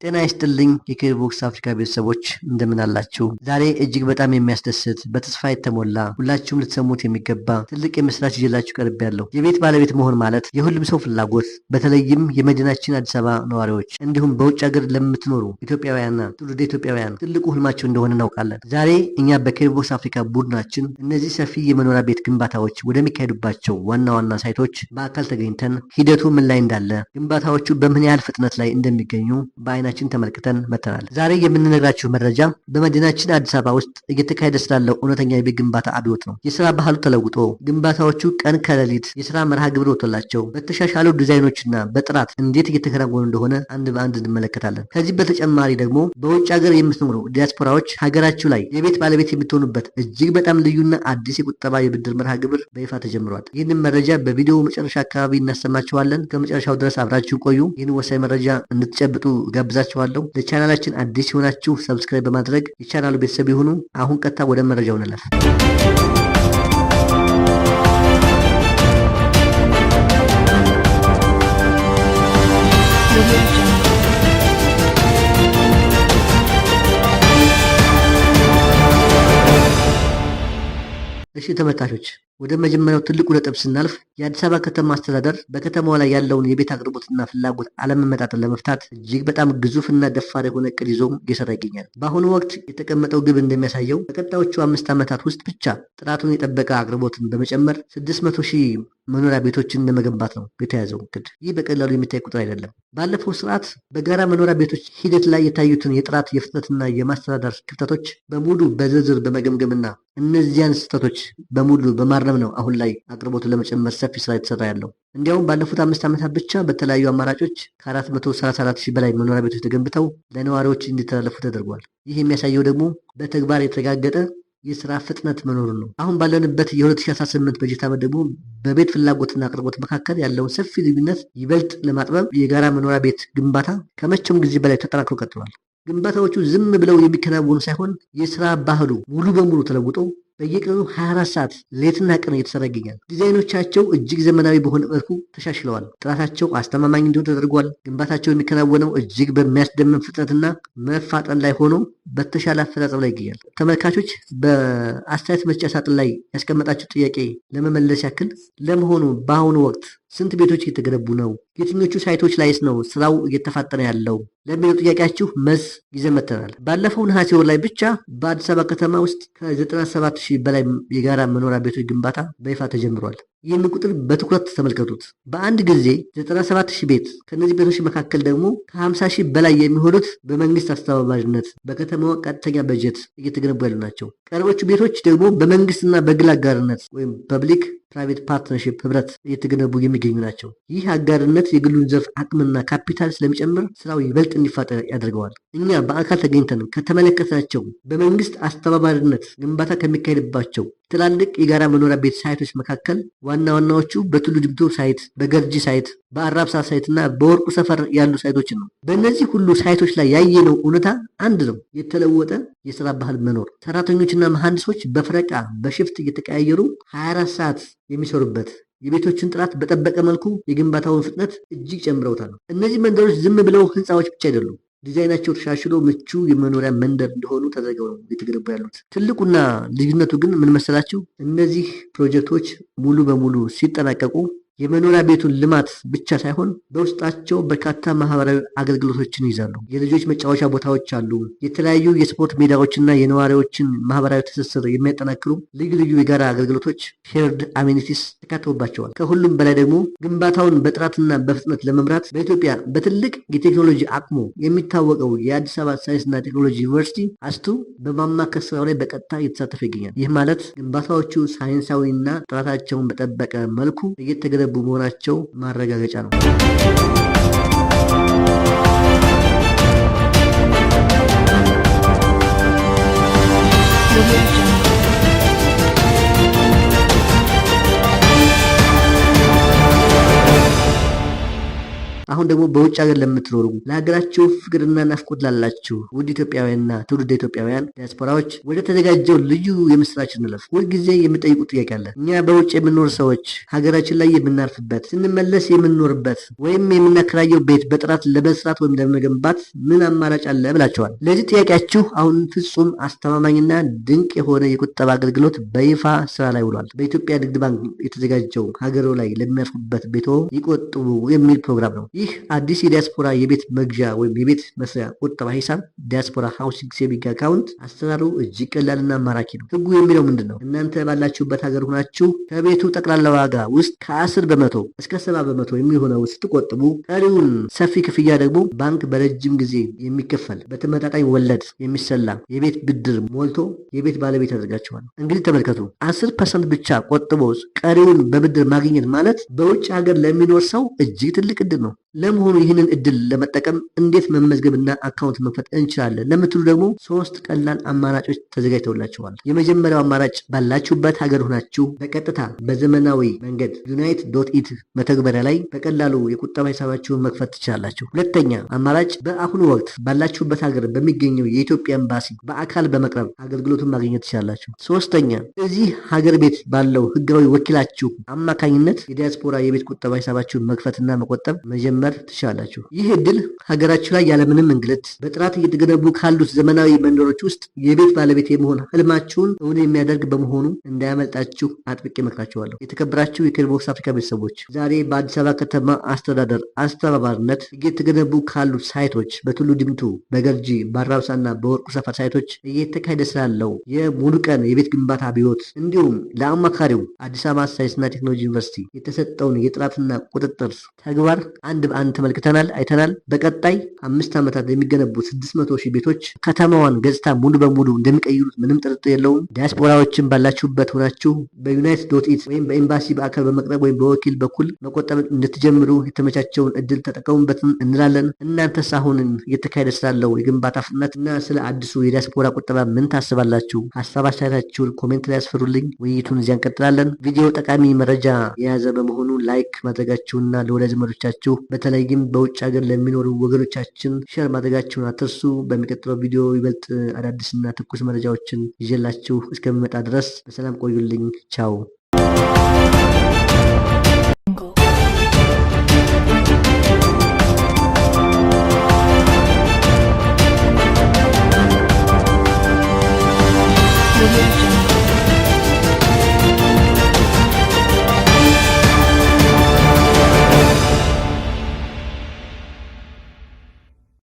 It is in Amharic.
ጤና ይስጥልኝ የኬርቦክስ አፍሪካ ቤተሰቦች እንደምን አላችሁ? ዛሬ እጅግ በጣም የሚያስደስት በተስፋ የተሞላ ሁላችሁም ልትሰሙት የሚገባ ትልቅ የምስራች ይዤላችሁ ቀርቤያለሁ። የቤት ባለቤት መሆን ማለት የሁሉም ሰው ፍላጎት፣ በተለይም የመዲናችን አዲስ አበባ ነዋሪዎች እንዲሁም በውጭ ሀገር ለምትኖሩ ኢትዮጵያውያንና ትውልደ ኢትዮጵያውያን ትልቁ ህልማቸው እንደሆነ እናውቃለን። ዛሬ እኛ በኬርቦክስ አፍሪካ ቡድናችን እነዚህ ሰፊ የመኖሪያ ቤት ግንባታዎች ወደሚካሄዱባቸው ዋና ዋና ሳይቶች በአካል ተገኝተን ሂደቱ ምን ላይ እንዳለ፣ ግንባታዎቹ በምን ያህል ፍጥነት ላይ እንደሚገኙ በአይናችን ተመልክተን መተናል። ዛሬ የምንነግራችሁ መረጃ በመዲናችን አዲስ አበባ ውስጥ እየተካሄደ ስላለው እውነተኛ የቤት ግንባታ አብዮት ነው። የስራ ባህሉ ተለውጦ ግንባታዎቹ ቀን ከሌሊት የስራ መርሃ ግብር ወጥቶላቸው በተሻሻሉ ዲዛይኖችና በጥራት እንዴት እየተከናወኑ እንደሆነ አንድ በአንድ እንመለከታለን። ከዚህ በተጨማሪ ደግሞ በውጭ ሀገር የምትኖሩ ዲያስፖራዎች ሀገራችሁ ላይ የቤት ባለቤት የምትሆኑበት እጅግ በጣም ልዩና አዲስ የቁጠባ የብድር መርሃ ግብር በይፋ ተጀምሯል። ይህንን መረጃ በቪዲዮ መጨረሻ አካባቢ እናሰማችኋለን። ከመጨረሻው ድረስ አብራችሁ ቆዩ። ይህን ወሳኝ መረጃ እንድትጨብጡ ጋብዛችኋለሁ። ለቻናላችን አዲስ የሆናችሁ ሰብስክራይብ በማድረግ የቻናሉ ቤተሰብ ይሁኑ። አሁን ቀጥታ ወደ መረጃው እንለፍ። እሺ ተመልካቾች፣ ወደ መጀመሪያው ትልቁ ነጥብ ስናልፍ የአዲስ አበባ ከተማ አስተዳደር በከተማዋ ላይ ያለውን የቤት አቅርቦትና ፍላጎት አለመመጣጠን ለመፍታት እጅግ በጣም ግዙፍና ደፋር የሆነ እቅድ ይዞ እየሰራ ይገኛል። በአሁኑ ወቅት የተቀመጠው ግብ እንደሚያሳየው በቀጣዮቹ 5 ዓመታት ውስጥ ብቻ ጥራቱን የጠበቀ አቅርቦትን በመጨመር 600,000 መኖሪያ ቤቶችን ለመገንባት ነው የተያዘው እቅድ። ይህ በቀላሉ የሚታይ ቁጥር አይደለም። ባለፈው ስርዓት በጋራ መኖሪያ ቤቶች ሂደት ላይ የታዩትን የጥራት የፍጥነትና የማስተዳደር ክፍተቶች በሙሉ በዝርዝር በመገምገምና እነዚያን ስህተቶች በሙሉ በማረም ነው አሁን ላይ አቅርቦቱን ለመጨመር ሰፊ ስራ የተሰራ ያለው። እንዲያውም ባለፉት 5 ዓመታት ብቻ በተለያዩ አማራጮች ከ434,000 በላይ መኖሪያ ቤቶች ተገንብተው ለነዋሪዎች እንዲተላለፉ ተደርጓል። ይህ የሚያሳየው ደግሞ በተግባር የተረጋገጠ የስራ ፍጥነት መኖሩን ነው። አሁን ባለንበት የ2018 በጀት ዓመት ደግሞ በቤት ፍላጎትና አቅርቦት መካከል ያለውን ሰፊ ልዩነት ይበልጥ ለማጥበብ የጋራ መኖሪያ ቤት ግንባታ ከመቼውም ጊዜ በላይ ተጠናክሮ ቀጥሏል። ግንባታዎቹ ዝም ብለው የሚከናወኑ ሳይሆን የስራ ባህሉ ሙሉ በሙሉ ተለውጦ በየቀኑ 24 ሰዓት ሌትና ቀን እየተሰራ ይገኛል። ዲዛይኖቻቸው እጅግ ዘመናዊ በሆነ መልኩ ተሻሽለዋል። ጥራታቸው አስተማማኝ እንዲሆን ተደርጓል። ግንባታቸው የሚከናወነው እጅግ በሚያስደምም ፍጥነትና መፋጠን ላይ ሆኖ በተሻለ አፈጻጸም ላይ ይገኛል። ተመልካቾች በአስተያየት መስጫ ሳጥን ላይ ያስቀመጣችሁ ጥያቄ ለመመለስ ያክል ለመሆኑ በአሁኑ ወቅት ስንት ቤቶች እየተገነቡ ነው? የትኞቹ ሳይቶች ላይስ ነው ስራው እየተፋጠነ ያለው ለሚለው ጥያቄያችሁ መልስ ይዘን መጥተናል። ባለፈው ነሐሴ ወር ላይ ብቻ በአዲስ አበባ ከተማ ውስጥ ከ97,000 በላይ የጋራ መኖሪያ ቤቶች ግንባታ በይፋ ተጀምሯል። ይህን ቁጥር በትኩረት ተመልከቱት። በአንድ ጊዜ 97,000 ቤት፣ ከነዚህ ቤቶች መካከል ደግሞ ከ50,000 በላይ የሚሆኑት በመንግስት አስተባባሪነት በከተማዋ ቀጥተኛ በጀት እየተገነቡ ያሉ ናቸው። ቀሪዎቹ ቤቶች ደግሞ በመንግስትና በግል አጋርነት ወይም ፐብሊክ ፕራይቬት ፓርትነርሺፕ ህብረት እየተገነቡ የሚገኙ ናቸው። ይህ አጋርነት የግሉን ዘርፍ አቅምና ካፒታል ስለሚጨምር ስራው ይበልጥ እንዲፋጠን ያደርገዋል። እኛ በአካል ተገኝተን ከተመለከትናቸው በመንግስት አስተባባሪነት ግንባታ ከሚካሄድባቸው ትላልቅ የጋራ መኖሪያ ቤት ሳይቶች መካከል ዋና ዋናዎቹ በቱሉ ዲምቱ ሳይት፣ በገርጂ ሳይት፣ በአራብሳ ሳይት እና በወርቁ ሰፈር ያሉ ሳይቶችን ነው። በእነዚህ ሁሉ ሳይቶች ላይ ያየነው እውነታ አንድ ነው። የተለወጠ የስራ ባህል መኖር፣ ሰራተኞችና መሐንዲሶች በፈረቃ በሽፍት እየተቀያየሩ 24 ሰዓት የሚሰሩበት፣ የቤቶችን ጥራት በጠበቀ መልኩ የግንባታውን ፍጥነት እጅግ ጨምረውታል። እነዚህ መንደሮች ዝም ብለው ህንፃዎች ብቻ አይደሉም። ዲዛይናቸው ተሻሽሎ ምቹ የመኖሪያ መንደር እንደሆኑ ተደርገው ነው የተገነቡ ያሉት። ትልቁና ልዩነቱ ግን ምን መሰላችሁ? እነዚህ ፕሮጀክቶች ሙሉ በሙሉ ሲጠናቀቁ የመኖሪያ ቤቱን ልማት ብቻ ሳይሆን በውስጣቸው በርካታ ማህበራዊ አገልግሎቶችን ይዛሉ። የልጆች መጫወቻ ቦታዎች አሉ። የተለያዩ የስፖርት ሜዳዎችና የነዋሪዎችን ማህበራዊ ትስስር የሚያጠናክሩ ልዩ ልዩ የጋራ አገልግሎቶች ሼርድ አሜኒቲስ ተካተውባቸዋል። ከሁሉም በላይ ደግሞ ግንባታውን በጥራትና በፍጥነት ለመምራት በኢትዮጵያ በትልቅ የቴክኖሎጂ አቅሙ የሚታወቀው የአዲስ አበባ ሳይንስና ቴክኖሎጂ ዩኒቨርሲቲ አስቱ በማማከር ስራው ላይ በቀጥታ እየተሳተፈ ይገኛል። ይህ ማለት ግንባታዎቹ ሳይንሳዊና ጥራታቸውን በጠበቀ መልኩ እየተገነቡ መሆናቸው ማረጋገጫ ነው። አሁን አሁን ደግሞ በውጭ ሀገር ለምትኖሩ ለሀገራችሁ ፍቅርና ናፍቆት ላላችሁ ውድ ኢትዮጵያውያንና ትውልደ ኢትዮጵያውያን ዲያስፖራዎች ወደ ተዘጋጀው ልዩ የምስራች እንለፍ። ሁልጊዜ የምጠይቁት ጥያቄ አለ። እኛ በውጭ የምንኖር ሰዎች ሀገራችን ላይ የምናርፍበት ስንመለስ የምንኖርበት ወይም የምናከራየው ቤት በጥራት ለመስራት ወይም ለመገንባት ምን አማራጭ አለ ብላችኋል። ለዚህ ጥያቄያችሁ አሁን ፍጹም አስተማማኝና ድንቅ የሆነ የቁጠባ አገልግሎት በይፋ ስራ ላይ ውሏል። በኢትዮጵያ ንግድ ባንክ የተዘጋጀው ሀገሮ ላይ ለሚያርፉበት ቤቶ ይቆጥቡ የሚል ፕሮግራም ነው። ይህ አዲስ የዲያስፖራ የቤት መግዣ ወይም የቤት መስሪያ ቁጠባ ሂሳብ ዲያስፖራ ሃውሲንግ ሴቪንግ አካውንት አሰራሩ እጅግ ቀላልና ማራኪ ነው። ህጉ የሚለው ምንድን ነው? እናንተ ባላችሁበት ሀገር ሆናችሁ ከቤቱ ጠቅላላ ዋጋ ውስጥ ከ10 በመቶ እስከ 70 በመቶ የሚሆነው ስትቆጥቡ ቀሪውን ሰፊ ክፍያ ደግሞ ባንክ በረጅም ጊዜ የሚከፈል በተመጣጣኝ ወለድ የሚሰላ የቤት ብድር ሞልቶ የቤት ባለቤት ያደርጋችኋል። እንግዲህ ተመልከቱ፣ 10% ብቻ ቆጥቦ ቀሪውን በብድር ማግኘት ማለት በውጭ ሀገር ለሚኖር ሰው እጅግ ትልቅ እድል ነው። ለመሆኑ ይህንን እድል ለመጠቀም እንዴት መመዝገብና አካውንት መክፈት እንችላለን ለምትሉ ደግሞ 3 ቀላል አማራጮች ተዘጋጅተውላችኋል። የመጀመሪያው አማራጭ ባላችሁበት ሀገር ሆናችሁ በቀጥታ በዘመናዊ መንገድ ዩናይት.ኢት መተግበሪያ ላይ በቀላሉ የቁጠባ ሂሳባችሁን መክፈት ትችላላችሁ። ሁለተኛ አማራጭ በአሁኑ ወቅት ባላችሁበት ሀገር በሚገኘው የኢትዮጵያ ኤምባሲ በአካል በመቅረብ አገልግሎቱን ማግኘት ትችላላችሁ። ሶስተኛ እዚህ ሀገር ቤት ባለው ህጋዊ ወኪላችሁ አማካኝነት የዲያስፖራ የቤት ቁጠባ ሂሳባችሁን መክፈትና መቆጠብ መጀመር ትችላላችሁ። ይህ እድል ሀገራችሁ ላይ ያለምንም እንግልት በጥራት እየተገነቡ ካሉት ዘመናዊ መንደሮች ውስጥ የቤት ባለቤት የመሆን ህልማችሁን እውን የሚያደርግ በመሆኑ እንዳያመልጣችሁ አጥብቄ እመክራችኋለሁ። የተከበራችሁ የኬርቦክስ አፍሪካ ቤተሰቦች ዛሬ በአዲስ አበባ ከተማ አስተዳደር አስተባባሪነት እየተገነቡ ካሉት ሳይቶች በቱሉ ዲምቱ፣ በገርጂ፣ በአራብሳና በወርቁ ሰፈር ሳይቶች እየተካሄደ ስላለው የሙሉ ቀን የቤት ግንባታ አብዮት እንዲሁም ለአማካሪው አዲስ አበባ ሳይንስና ቴክኖሎጂ ዩኒቨርሲቲ የተሰጠውን የጥራትና ቁጥጥር ተግባር አንድ በአንድ ተመልክተናል፣ አይተናል። በቀጣይ 5 ዓመታት የሚገነቡ 600,000 ቤቶች ከተማዋን ገጽታ ሙሉ በሙሉ እንደሚቀይሩት ምንም ጥርጥር የለውም። ዲያስፖራዎችን ባላችሁበት ሆናችሁ በዩናይት.ኢት ወይም በኤምባሲ በአካል በመቅረብ ወይም በወኪል በኩል መቆጠብ እንድትጀምሩ የተመቻቸውን እድል ተጠቀሙበትን እንላለን። እናንተስ አሁን እየተካሄደ ስላለው የግንባታ ፍጥነት እና ስለ አዲሱ የዲያስፖራ ቁጠባ ምን ታስባላችሁ? ሀሳብ አስተያየታችሁን ኮሜንት ላይ ያስፈሩልኝ። ውይይቱን እዚያ እንቀጥላለን። ቪዲዮ ጠቃሚ መረጃ የያዘ በመሆኑ ላይክ ማድረጋችሁና ለወዳጅ ዘመዶቻችሁ በተለይም በውጭ ሀገር ለሚኖሩ ወገኖቻችን ሼር ማድረጋችሁን አትርሱ። በሚቀጥለው ቪዲዮ ይበልጥ አዳዲስና ትኩስ መረጃዎችን ይዤላችሁ እስከሚመጣ ድረስ በሰላም ቆዩልኝ። ቻው።